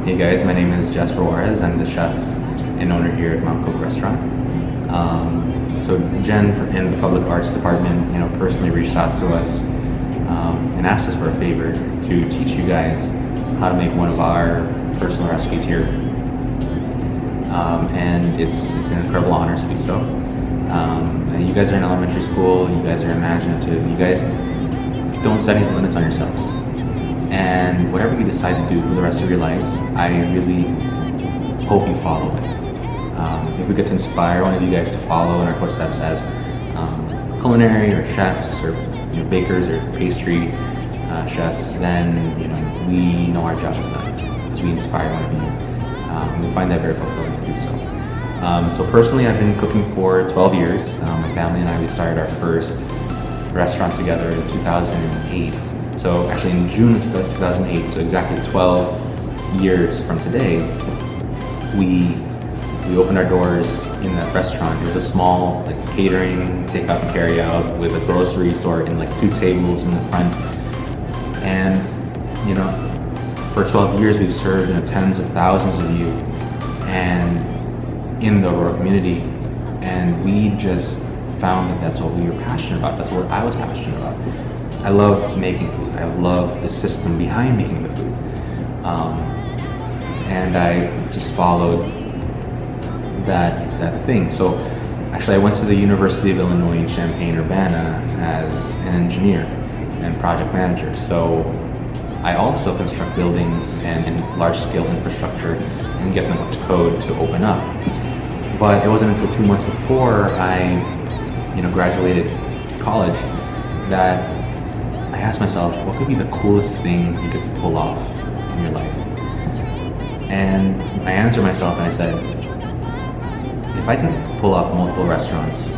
Hey guys, my name is Jasper Juarez. I'm the chef and owner here at Mangkuk restaurant. So Jen in the Public Arts Department, personally reached out to us and asked us for a favor to teach you guys how to make one of our personal recipes here. And it's an incredible honor to do so. And you guys are in elementary school, you guys are imaginative, you guys don't set any limits on yourselves. And whatever you decide to do for the rest of your lives, I really hope you follow it. If we get to inspire one of you guys to follow in our footsteps as culinary or chefs or bakers or pastry chefs, then we know our job is done because we inspire one of you. We find that very fulfilling to do so. So personally, I've been cooking for 12 years. My family and I, we started our first restaurant together in 2008. So actually in June of 2008, so exactly 12 years from today, we opened our doors in that restaurant. It was a small catering, takeout and carry out with a grocery store and 2 tables in the front. And for 12 years we've served tens of thousands of you and in the Aurora community. And we just found that that's what we were passionate about. That's what I was passionate about. I love making food. I love the system behind making the food. And I just followed that thing. So actually I went to the University of Illinois in Champaign-Urbana as an engineer and project manager. So I also construct buildings and large-scale infrastructure and get them up to code to open up. But it wasn't until 2 months before I graduated college that I asked myself, what could be the coolest thing you get to pull off in your life? And I answered myself and I said, if I can pull off multiple restaurants,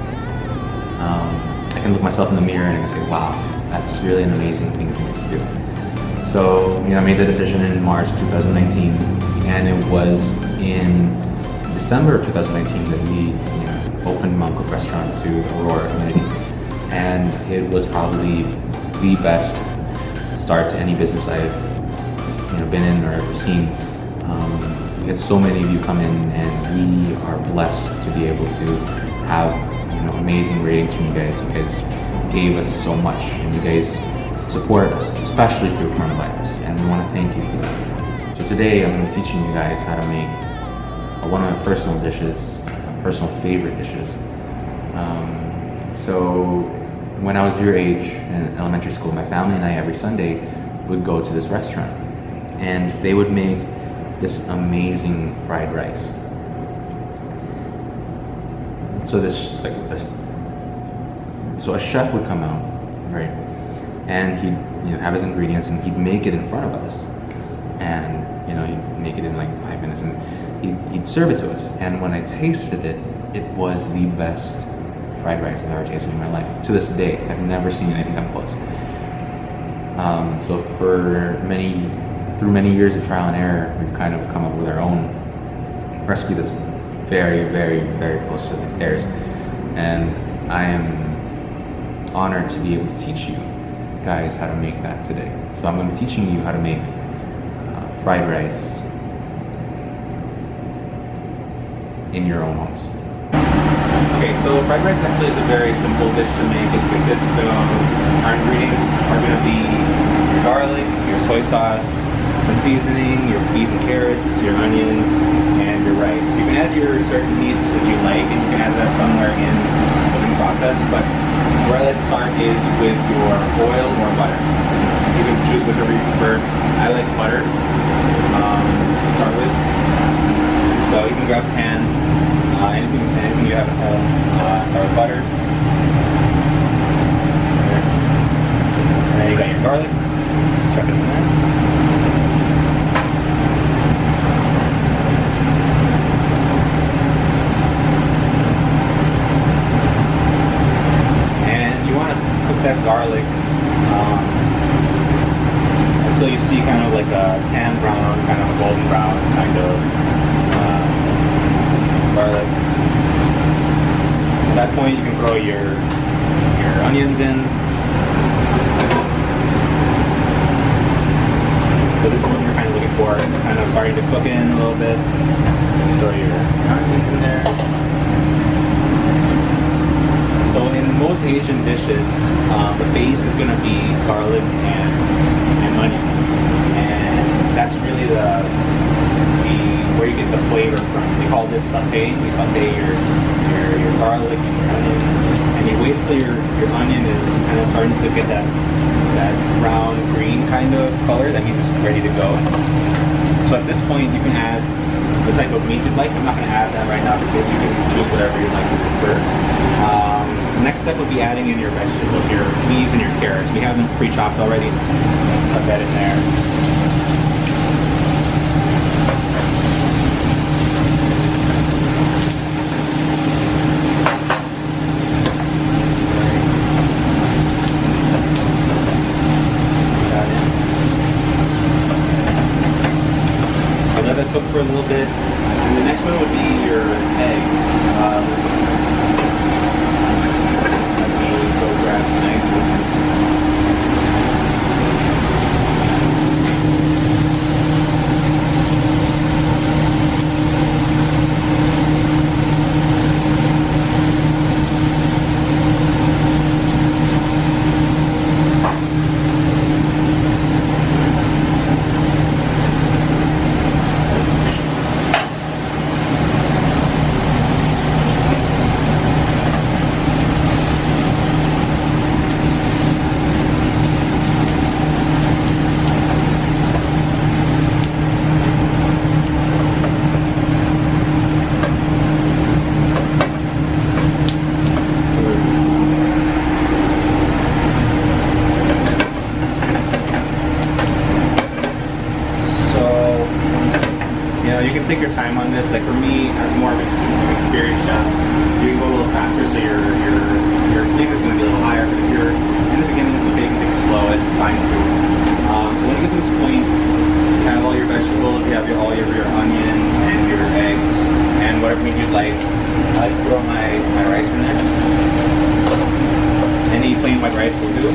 I can look myself in the mirror and I can say, wow, that's really an amazing thing for me to do. So I made the decision in March 2019, and it was in December of 2019 that we opened Mangkuk restaurant to the Aurora community. And it was probably the best start to any business I've been in or ever seen. We had so many of you come in, and we are blessed to be able to have amazing ratings from you guys. You guys gave us so much, and you guys support us, especially through coronavirus, and we want to thank you for that. So today I'm going to be teaching you guys how to make one of my personal dishes, personal favorite dishes. So when I was your age in elementary school, my family and I every Sunday would go to this restaurant, and they would make this amazing fried rice. So so a chef would come out, right, and he'd have his ingredients and he'd make it in front of us, and he'd make it in 5 minutes, and he'd serve it to us. And when I tasted it, it was the best fried rice I've ever tasted in my life. To this day, I've never seen anything come close. So through many years of trial and error, we've kind of come up with our own recipe that's very, very, very close to theirs. And I am honored to be able to teach you guys how to make that today. So I'm going to be teaching you how to make fried rice in your own homes. Okay, so fried rice actually is a very simple dish to make. It consists of, our ingredients are going to be your garlic, your soy sauce, some seasoning, your peas and carrots, your onions, and your rice. You can add your certain meats that you like, and you can add that somewhere in the cooking process, but where I like to start is with your oil or butter. You can choose whichever you prefer. I like butter to start with. So you can grab a pan, anything you have at home, start with butter. And then you got your garlic, chuck it in there. That garlic until you see kind of like a tan brown, kind of a golden brown kind of garlic. At that point, you can throw your onions in. So this is what you're kind of looking for. kind of starting to cook in a little bit. Throw your onions in there. So in most Asian dishes, the base is going to be garlic and onion, and that's really the where you get the flavor from. We call this sauteing. We saute your garlic and your onion, and you wait until your onion is kind of starting to get that brown green kind of color. That means it's ready to go. So at this point, you can add the type of meat you'd like. I'm not going to add that right now because you can choose whatever you'd like to prefer. The next step would be adding in your vegetables, your leaves and your carrots. We have them pre-chopped already. Put that in there. Let that cook for a little bit. And the next one would be your eggs. Let me go grab some eggs. You can take your time on this. Like for me, as more of an experienced chef, you can go a little faster, so your flame is going to be a little higher. But if you're in the beginning, it's okay. You can take it slow. It's fine too. So when you get to this point, you have all your vegetables, you have all your onions and your eggs and whatever meat you'd like. I throw my rice in there. Any plain white rice will do.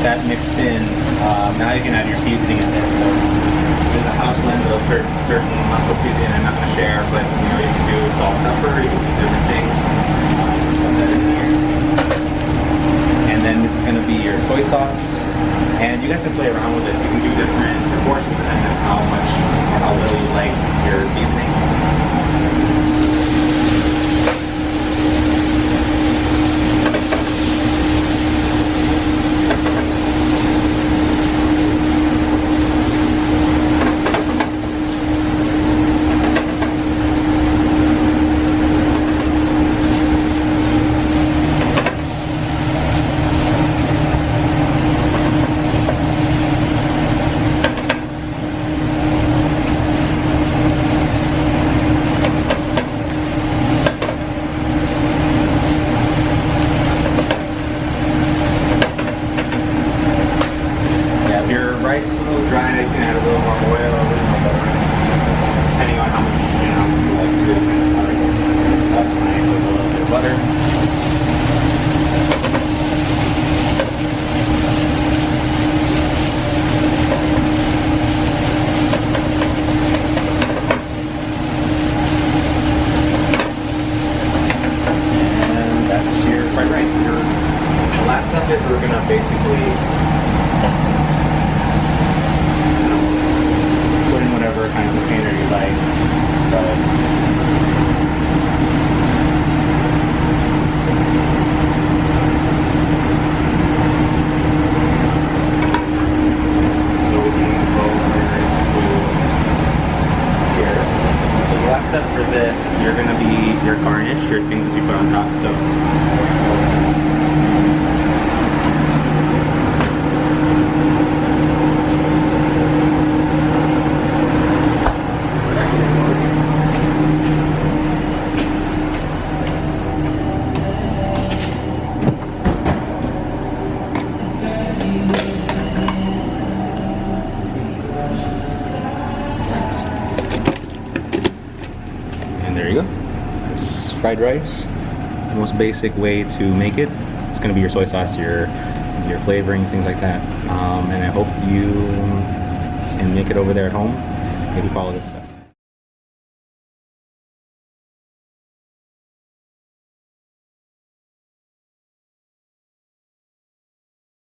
That mixed in, now you can add your seasoning in there. So there's a house blend of certain mustard seasoning I'm not going to share, but you know, you can do salt, pepper, you can do different things. Put that in here. And then this is going to be your soy sauce. And you guys can play around with this. You can do different proportions depending on how much or how little you like your seasoning. We're gonna basically put in whatever kind of container you like. So we can go over to here. So the last step for this is you're gonna be your garnish, your things that you put on top. So fried rice. The most basic way to make it, it's going to be your soy sauce, your flavorings, things like that. And I hope you can make it over there at home. Maybe follow this step.